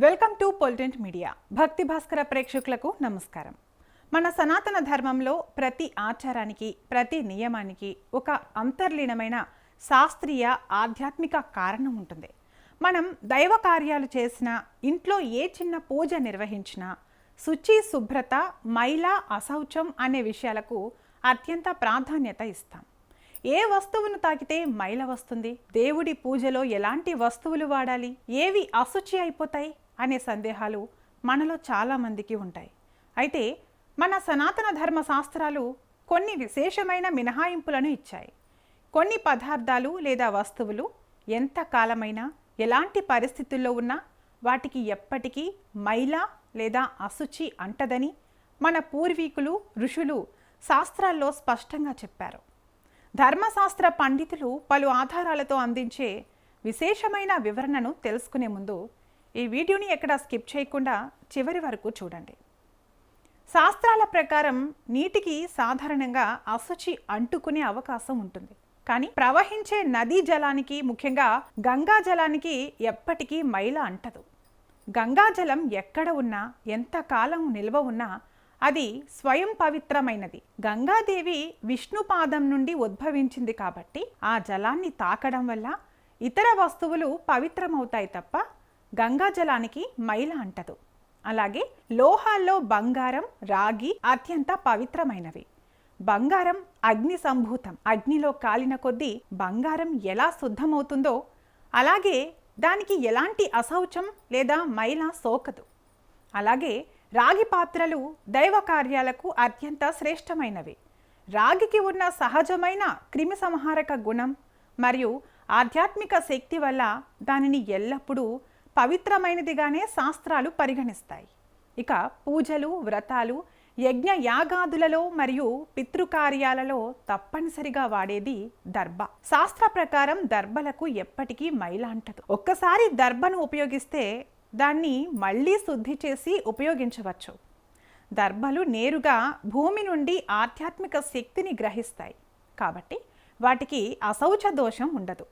Welcome to పొలిటెంట్ media. భక్తి భాస్కర ప్రేక్షకులకు నమస్కారం. మన సనాతన ధర్మంలో ప్రతి ఆచారానికి, ప్రతి నియమానికి ఒక అంతర్లీనమైన శాస్త్రీయ ఆధ్యాత్మిక కారణం ఉంటుంది. మనం దైవ కార్యాలు చేసినా, ఇంట్లో ఏ చిన్న పూజ నిర్వహించినా శుచి, శుభ్రత, మైల, అశౌచం అనే విషయాలకు అత్యంత ప్రాధాన్యత ఇస్తాం. ఏ వస్తువును తాకితే మైల వస్తుంది, దేవుడి పూజలో ఎలాంటి వస్తువులు వాడాలి, ఏవి అశుచి అయిపోతాయి అనే సందేహాలు మనలో చాలామందికి ఉంటాయి. అయితే మన సనాతన ధర్మ శాస్త్రాలు కొన్ని విశేషమైన మినహాయింపులను ఇచ్చాయి. కొన్ని పదార్థాలు లేదా వస్తువులు ఎంత కాలమైనా, ఎలాంటి పరిస్థితుల్లో ఉన్నా వాటికి ఎప్పటికీ మైల లేదా అశుచి అంటదని మన పూర్వీకులు, ఋషులు శాస్త్రాల్లో స్పష్టంగా చెప్పారు. ధర్మశాస్త్ర పండితులు పలు ఆధారాలతో అందించే విశేషమైన వివరణను తెలుసుకునే ముందు ఈ వీడియోని ఎక్కడా స్కిప్ చేయకుండా చివరి వరకు చూడండి. శాస్త్రాల ప్రకారం నీటికి సాధారణంగా అశుచి అంటుకునే అవకాశం ఉంటుంది. కానీ ప్రవహించే నదీ జలానికి, ముఖ్యంగా గంగా జలానికి ఎప్పటికీ మైల అంటదు. గంగా జలం ఎక్కడ ఉన్నా, ఎంత కాలం నిల్వ ఉన్నా అది స్వయం పవిత్రమైనది. గంగాదేవి విష్ణుపాదం నుండి ఉద్భవించింది కాబట్టి ఆ జలాన్ని తాకడం వల్ల ఇతర వస్తువులు పవిత్రమవుతాయి తప్ప గంగా జలానికి మైల అంటదు. అలాగే లోహాల్లో బంగారం, రాగి అత్యంత పవిత్రమైనవి. బంగారం అగ్ని సంభూతం. అగ్నిలో కాలిన కొద్దీ బంగారం ఎలా శుద్ధమవుతుందో అలాగే దానికి ఎలాంటి అశౌచం లేదా మైల సోకదు. అలాగే రాగి పాత్రలు దైవ కార్యాలకు అత్యంత శ్రేష్టమైనవి. రాగికి ఉన్న సహజమైన క్రిమి సంహారక గుణం మరియు ఆధ్యాత్మిక శక్తి వల్ల దానిని ఎల్లప్పుడూ పవిత్రమైనదిగానే శాస్త్రాలు పరిగణిస్తాయి. ఇక పూజలు, వ్రతాలు, యజ్ఞ యాగాదులలో మరియు పితృకార్యాలలో తప్పనిసరిగా వాడేది దర్భ. శాస్త్ర ప్రకారం దర్భలకు ఎప్పటికీ మైల అంటదు. ఒక్కసారి దర్భను ఉపయోగిస్తే దాన్ని మళ్ళీ శుద్ధి చేసి ఉపయోగించవచ్చు. దర్భలు నేరుగా భూమి నుండి ఆధ్యాత్మిక శక్తిని గ్రహిస్తాయి కాబట్టి వాటికి అశౌచ దోషం ఉండదు.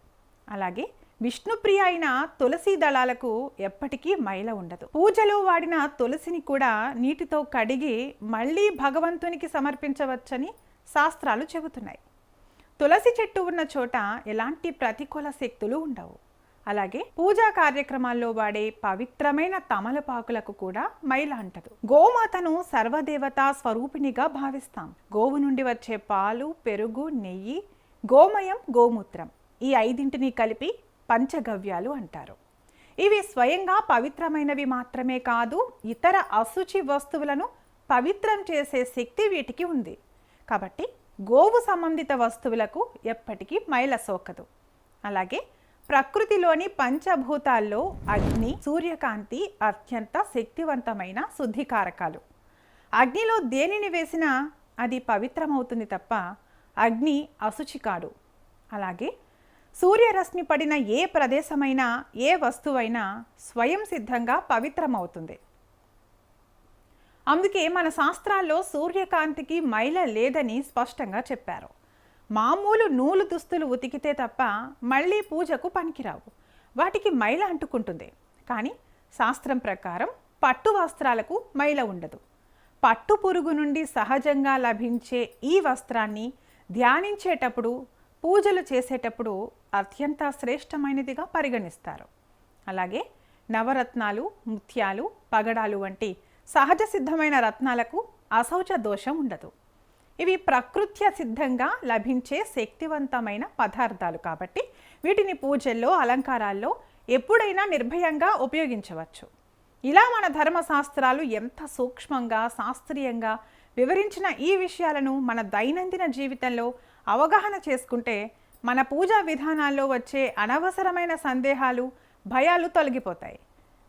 అలాగే విష్ణుప్రియ అయిన తులసి దళాలకు ఎప్పటికీ మైల ఉండదు. పూజలో వాడిన తులసిని కూడా నీటితో కడిగి మళ్ళీ భగవంతునికి సమర్పించవచ్చని శాస్త్రాలు చెబుతున్నాయి. తులసి చెట్టు ఉన్న చోట ఎలాంటి ప్రతికూల శక్తులు ఉండవు. అలాగే పూజా కార్యక్రమాల్లో వాడే పవిత్రమైన తమలపాకులకు కూడా మైల అంటదు. గోమాతను సర్వదేవతా స్వరూపిణిగా భావిస్తాం. గోవు నుండి వచ్చే పాలు, పెరుగు, నెయ్యి, గోమయం, గోమూత్రం ఈ ఐదింటిని కలిపి పంచగవ్యాలు అంటారు. ఇవి స్వయంగా పవిత్రమైనవి మాత్రమే కాదు, ఇతర అశుచి వస్తువులను పవిత్రం చేసే శక్తి వీటికి ఉంది. కాబట్టి గోవు సంబంధిత వస్తువులకు ఎప్పటికీ మైల సోకదు. అలాగే ప్రకృతిలోని పంచభూతాల్లో అగ్ని, సూర్యకాంతి అత్యంత శక్తివంతమైన శుద్ధికారకాలు. అగ్నిలో దేనిని వేసినా అది పవిత్రమవుతుంది తప్ప అగ్ని అశుచి కాడు. అలాగే సూర్యరశ్మి పడిన ఏ ప్రదేశమైనా, ఏ వస్తువైనా స్వయం సిద్ధంగా పవిత్రమవుతుంది. అందుకే మన శాస్త్రాల్లో సూర్యకాంతికి మైల లేదని స్పష్టంగా చెప్పారు. మామూలు నూలు దుస్తులు ఉతికితే తప్ప మళ్ళీ పూజకు పనికిరావు, వాటికి మైల అంటుకుంటుంది. కానీ శాస్త్రం ప్రకారం పట్టు వస్త్రాలకు మైల ఉండదు. పట్టు పురుగు నుండి సహజంగా లభించే ఈ వస్త్రాన్ని ధ్యానించేటప్పుడు, పూజలు చేసేటప్పుడు అత్యంత శ్రేష్టమైనదిగా పరిగణిస్తారు. అలాగే నవరత్నాలు, ముత్యాలు, పగడాలు వంటి సహజ సిద్ధమైన రత్నాలకు అశౌచ దోషం ఉండదు. ఇవి ప్రకృత్య సిద్ధంగా లభించే శక్తివంతమైన పదార్థాలు కాబట్టి వీటిని పూజల్లో, అలంకారాల్లో ఎప్పుడైనా నిర్భయంగా ఉపయోగించవచ్చు. ఇలా మన ధర్మశాస్త్రాలు ఎంత సూక్ష్మంగా, శాస్త్రీయంగా వివరించిన ఈ విషయాలను మన దైనందిన జీవితంలో అవగాహన చేసుకుంటే మన పూజా విధానాల్లో వచ్చే అనవసరమైన సందేహాలు, భయాలు తొలగిపోతాయి.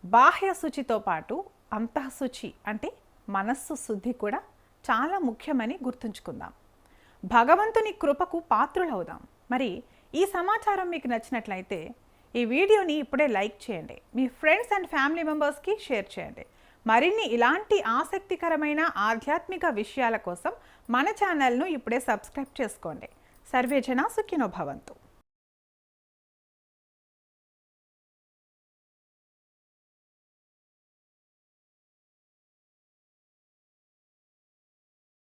బాహ్య శుచితో పాటు అంతఃశుచి అంటే మనస్సు శుద్ధి కూడా చాలా ముఖ్యమని గుర్తుంచుకుందాం. భగవంతుని కృపకు పాత్రులవుదాం. మరి ఈ సమాచారం మీకు నచ్చినట్లయితే ఈ వీడియోని ఇప్పుడే లైక్ చేయండి, మీ ఫ్రెండ్స్ అండ్ ఫ్యామిలీ మెంబర్స్కి షేర్ చేయండి. మరిన్ని ఇలాంటి ఆసక్తికరమైన ఆధ్యాత్మిక విషయాల కోసం మన ఛానల్ను ఇప్పుడే సబ్స్క్రైబ్ చేసుకోండి. సర్వే జనా సుఖినో భవంతు.